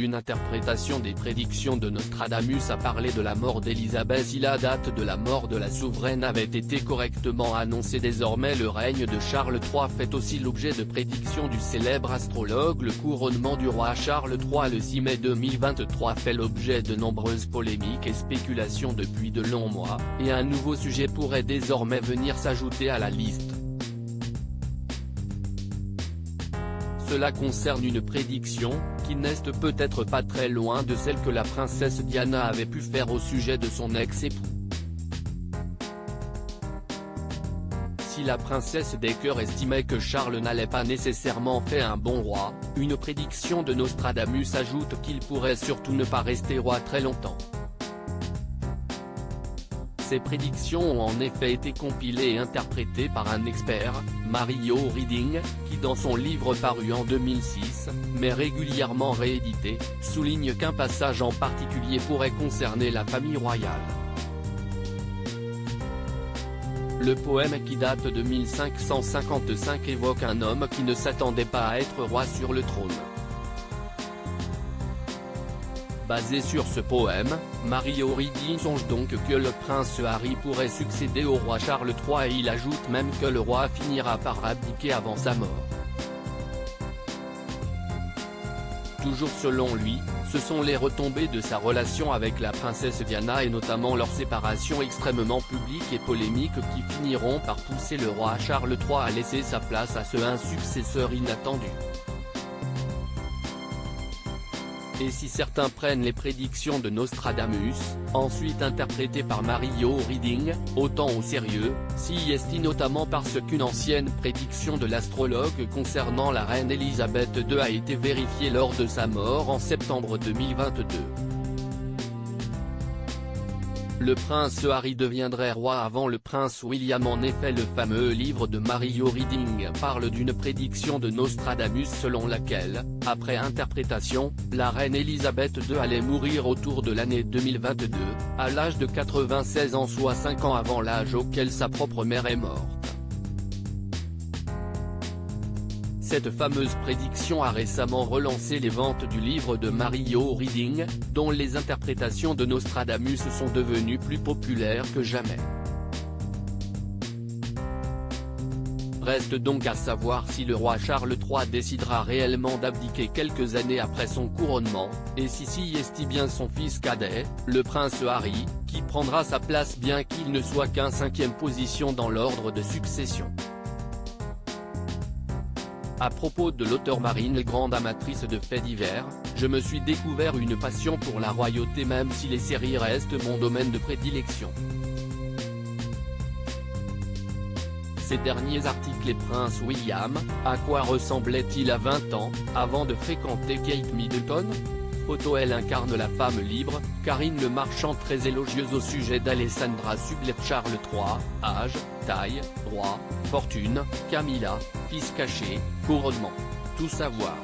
une interprétation des prédictions de Nostradamus a parlé de la mort d'Élisabeth. Si la date de la mort de la souveraine avait été correctement annoncée, désormais le règne de Charles III fait aussi l'objet de prédictions du célèbre astrologue. Le couronnement du roi Charles III le 6 mai 2023 fait l'objet de nombreuses polémiques et spéculations depuis de longs mois, et un nouveau sujet pourrait désormais venir s'ajouter à la liste. Cela concerne une prédiction, qui n'est peut-être pas très loin de celle que la princesse Diana avait pu faire au sujet de son ex-époux. Si la princesse des cœurs estimait que Charles n'allait pas nécessairement faire un bon roi, une prédiction de Nostradamus ajoute qu'il pourrait surtout ne pas rester roi très longtemps. Ces prédictions ont en effet été compilées et interprétées par un expert, Mario Reading, qui dans son livre paru en 2006, mais régulièrement réédité, souligne qu'un passage en particulier pourrait concerner la famille royale. Le poème, qui date de 1555, évoque un homme qui ne s'attendait pas à être roi sur le trône. Basé sur ce poème, Mario Reading songe donc que le prince Harry pourrait succéder au roi Charles III, et il ajoute même que le roi finira par abdiquer avant sa mort. Toujours selon lui, ce sont les retombées de sa relation avec la princesse Diana et notamment leur séparation extrêmement publique et polémique qui finiront par pousser le roi Charles III à laisser sa place à un successeur inattendu. Et si certains prennent les prédictions de Nostradamus, ensuite interprétées par Mario Reading, autant au sérieux, s'y estiment notamment parce qu'une ancienne prédiction de l'astrologue concernant la reine Élisabeth II a été vérifiée lors de sa mort en septembre 2022. Le prince Harry deviendrait roi avant le prince William. En effet, le fameux livre de Mario Reading parle d'une prédiction de Nostradamus selon laquelle, après interprétation, la reine Élisabeth II allait mourir autour de l'année 2022, à l'âge de 96 ans, soit 5 ans avant l'âge auquel sa propre mère est morte. Cette fameuse prédiction a récemment relancé les ventes du livre de Mario Reading, dont les interprétations de Nostradamus sont devenues plus populaires que jamais. Reste donc à savoir si le roi Charles III décidera réellement d'abdiquer quelques années après son couronnement, et si est bien son fils cadet, le prince Harry, qui prendra sa place bien qu'il ne soit qu'en 5e position dans l'ordre de succession. À propos de l'auteure Marine, grande amatrice de faits divers, je me suis découvert une passion pour la royauté, même si les séries restent mon domaine de prédilection. Ces derniers articles et Prince William, à quoi ressemblait-il à 20 ans, avant de fréquenter Kate Middleton ? Photo. Elle incarne la femme libre, Karine Le Marchand, très élogieuse au sujet d'Alessandra Sublet. Charles III, âge, taille, roi, fortune, Camilla, fils caché, couronnement. Tout savoir.